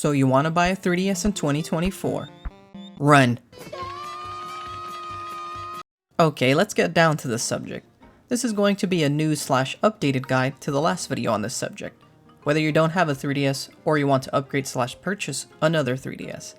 So you want to buy a 3DS in 2024. Run. Okay, let's get down to the subject. This is going to be a new/updated guide to the last video on this subject, whether you don't have a 3DS or you want to upgrade/purchase another 3DS.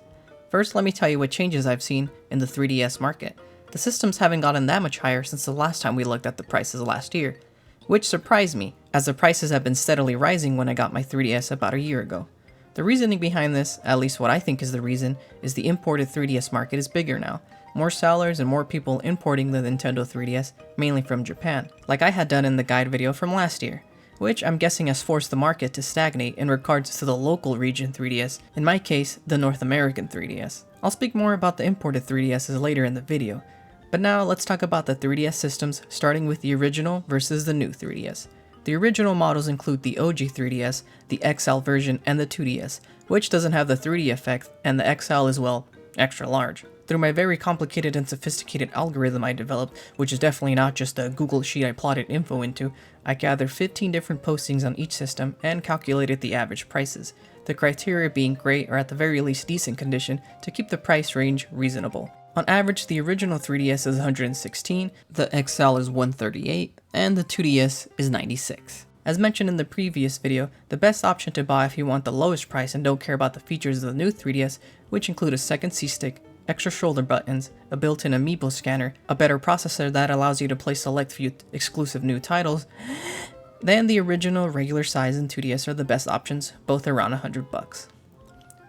First, let me tell you what changes I've seen in the 3DS market. The systems haven't gotten that much higher since the last time we looked at the prices last year, which surprised me, as the prices have been steadily rising when I got my 3DS about a year ago. The reasoning behind this, at least what I think is the reason, is the imported 3DS market is bigger now. More sellers and more people importing the Nintendo 3DS, mainly from Japan, like I had done in the guide video from last year, which I'm guessing has forced the market to stagnate in regards to the local region 3DS, in my case, the North American 3DS. I'll speak more about the imported 3DSs later in the video, but now let's talk about the 3DS systems, starting with the original versus the new 3DS. The original models include the OG 3DS, the XL version, and the 2DS, which doesn't have the 3D effect, and the XL is, well, extra large. Through my very complicated and sophisticated algorithm I developed, which is definitely not just a Google sheet I plotted info into, I gathered 15 different postings on each system and calculated the average prices, the criteria being great or at the very least decent condition to keep the price range reasonable. On average, the original 3DS is $116, the XL is $138, and the 2DS is $96. As mentioned in the previous video, the best option to buy if you want the lowest price and don't care about the features of the new 3DS, which include a second C-stick, extra shoulder buttons, a built-in amiibo scanner, a better processor that allows you to play select few exclusive new titles, then the original regular size and 2DS are the best options, both around $100.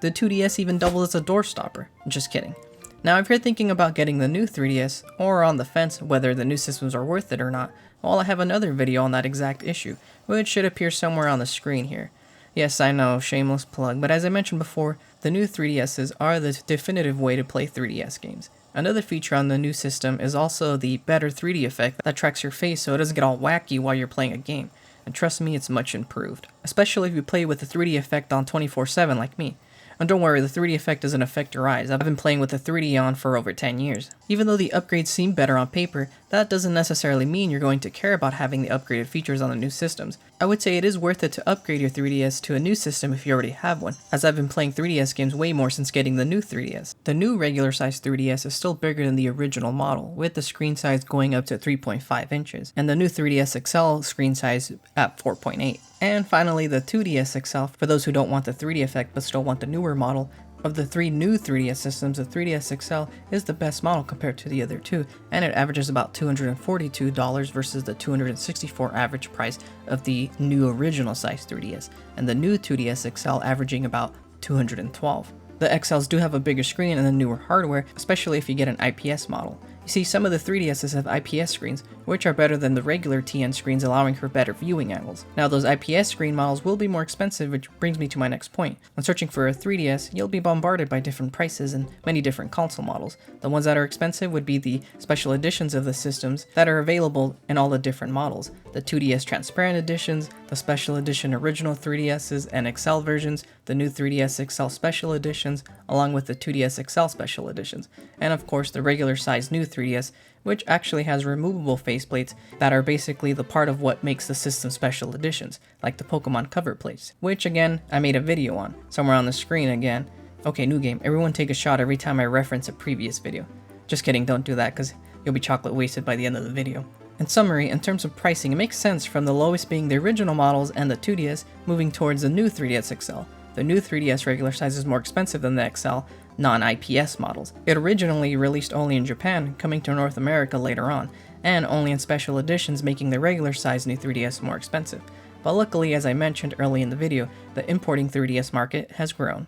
The 2DS even doubles as a door stopper. Just kidding. Now if you're thinking about getting the new 3DS, or on the fence whether the new systems are worth it or not, well, I have another video on that exact issue, which should appear somewhere on the screen here. Yes, I know, shameless plug, but as I mentioned before, the new 3DSs are the definitive way to play 3DS games. Another feature on the new system is also the better 3D effect that tracks your face so it doesn't get all wacky while you're playing a game, and trust me, it's much improved. Especially if you play with the 3D effect on 24/7 like me. And don't worry, the 3D effect doesn't affect your eyes. I've been playing with the 3D on for over 10 years. Even though the upgrades seem better on paper, that doesn't necessarily mean you're going to care about having the upgraded features on the new systems. I would say it is worth it to upgrade your 3DS to a new system if you already have one, as I've been playing 3DS games way more since getting the new 3DS. The new regular size 3DS is still bigger than the original model, with the screen size going up to 3.5 inches, and the new 3DS XL screen size at 4.8. And finally, the 2DS XL, for those who don't want the 3D effect but still want the newer model. Of the three new 3DS systems, the 3DS XL is the best model compared to the other two, and it averages about $242 versus the $264 average price of the new original size 3DS, and the new 2DS XL averaging about $212. The XLs do have a bigger screen and the newer hardware, especially if you get an IPS model. You see, some of the 3DSs have IPS screens, which are better than the regular TN screens, allowing for better viewing angles. Now, those IPS screen models will be more expensive, which brings me to my next point. When searching for a 3DS, you'll be bombarded by different prices and many different console models. The ones that are expensive would be the special editions of the systems that are available in all the different models. The 2DS transparent editions, the special edition original 3DSs and XL versions, the new 3DS XL special editions, along with the 2DS XL special editions, and of course the regular size new 3DS, which actually has removable faceplates that are basically the part of what makes the system special editions, like the Pokemon cover plates, which again, I made a video on, somewhere on the screen again. Okay, new game, everyone take a shot every time I reference a previous video. Just kidding, don't do that, because you'll be chocolate wasted by the end of the video. In summary, in terms of pricing, it makes sense from the lowest being the original models and the 2DS, moving towards the new 3DS XL. The new 3DS regular size is more expensive than the XL non-IPS models. It originally released only in Japan, coming to North America later on, and only in special editions, making the regular size new 3DS more expensive. But luckily, as I mentioned early in the video, the importing 3DS market has grown.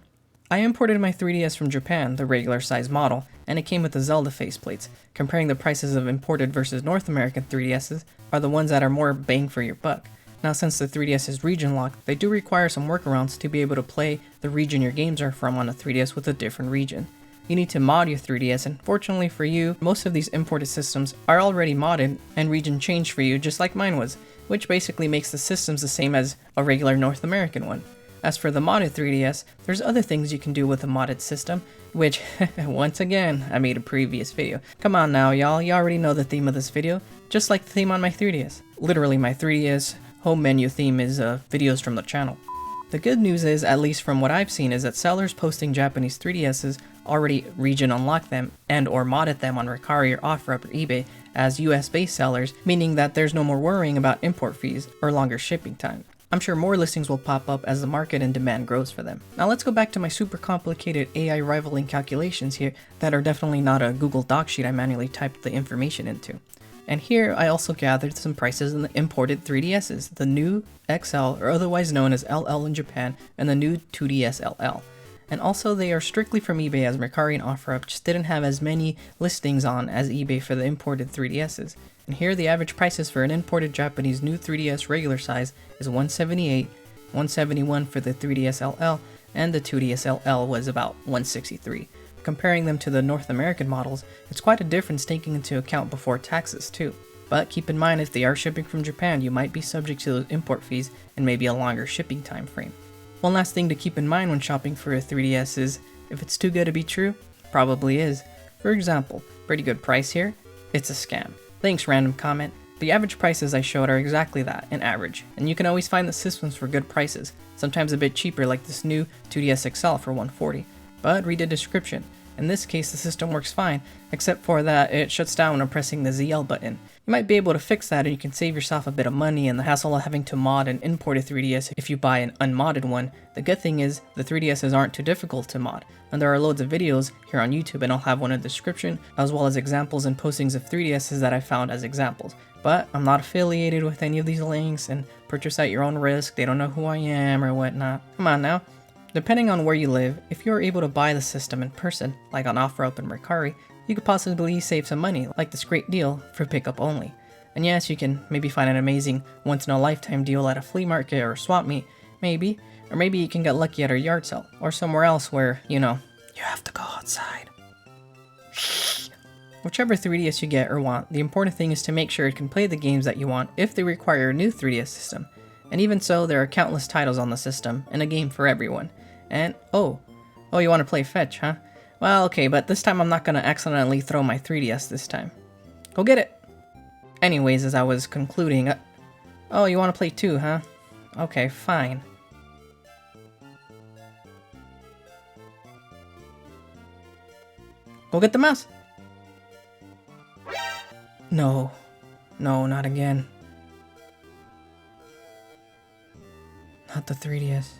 I imported my 3DS from Japan, the regular size model, and it came with the Zelda faceplates. Comparing the prices of imported versus North American 3DSs are the ones that are more bang for your buck. Now, since the 3DS is region locked, they do require some workarounds to be able to play the region your games are from on a 3DS with a different region. You need to mod your 3DS, and fortunately for you, most of these imported systems are already modded and region changed for you, just like mine was, which basically makes the systems the same as a regular North American one. As for the modded 3DS, there's other things you can do with a modded system, which, once again, I made a previous video. Come on now, y'all, you already know the theme of this video, just like the theme on my 3DS. Literally, my 3DS home menu theme is videos from the channel. The good news is, at least from what I've seen, is that sellers posting Japanese 3DSs already region unlocked them and or modded them on Mercari or OfferUp or eBay as US based sellers, meaning that there's no more worrying about import fees or longer shipping time. I'm sure more listings will pop up as the market and demand grows for them. Now let's go back to my super complicated AI rivaling calculations here that are definitely not a Google Doc sheet I manually typed the information into. And here I also gathered some prices in the imported 3DSs, the new XL, or otherwise known as LL in Japan, and the new 2DS LL. And also they are strictly from eBay, as Mercari and OfferUp just didn't have as many listings on as eBay for the imported 3DSs. And here the average prices for an imported Japanese new 3DS regular size is $178, $171 for the 3DS LL, and the 2DS LL was about $163. Comparing them to the North American models, it's quite a difference taking into account before taxes too. But keep in mind, if they are shipping from Japan, you might be subject to those import fees and maybe a longer shipping time frame. One last thing to keep in mind when shopping for a 3DS is, if it's too good to be true, probably is. For example, pretty good price here, it's a scam. Thanks, random comment. The average prices I showed are exactly that, an average, and you can always find the systems for good prices, sometimes a bit cheaper like this new 2DS XL for $140. But read the description. In this case, the system works fine, except for that it shuts down when pressing the ZL button. You might be able to fix that and you can save yourself a bit of money and the hassle of having to mod and import a 3DS if you buy an unmodded one. The good thing is, the 3DSs aren't too difficult to mod, and there are loads of videos here on YouTube, and I'll have one in the description, as well as examples and postings of 3DSs that I found as examples. But I'm not affiliated with any of these links, and purchase at your own risk, they don't know who I am or whatnot. Come on now. Depending on where you live, if you're able to buy the system in person, like on OfferUp and Mercari, you could possibly save some money, like this great deal for pickup only. And yes, you can maybe find an amazing once-in-a-lifetime deal at a flea market or a swap meet, maybe. Or maybe you can get lucky at a yard sale, or somewhere else where, you know, you have to go outside. Whichever 3DS you get or want, the important thing is to make sure it can play the games that you want if they require a new 3DS system. And even so, there are countless titles on the system, and a game for everyone. And, oh, you want to play fetch, huh? Well, okay, but this time I'm not going to accidentally throw my 3DS this time. Go get it! Anyways, as I was concluding, oh, you want to play too, huh? Okay, fine. Go get the mouse! No, not again. Not the 3DS.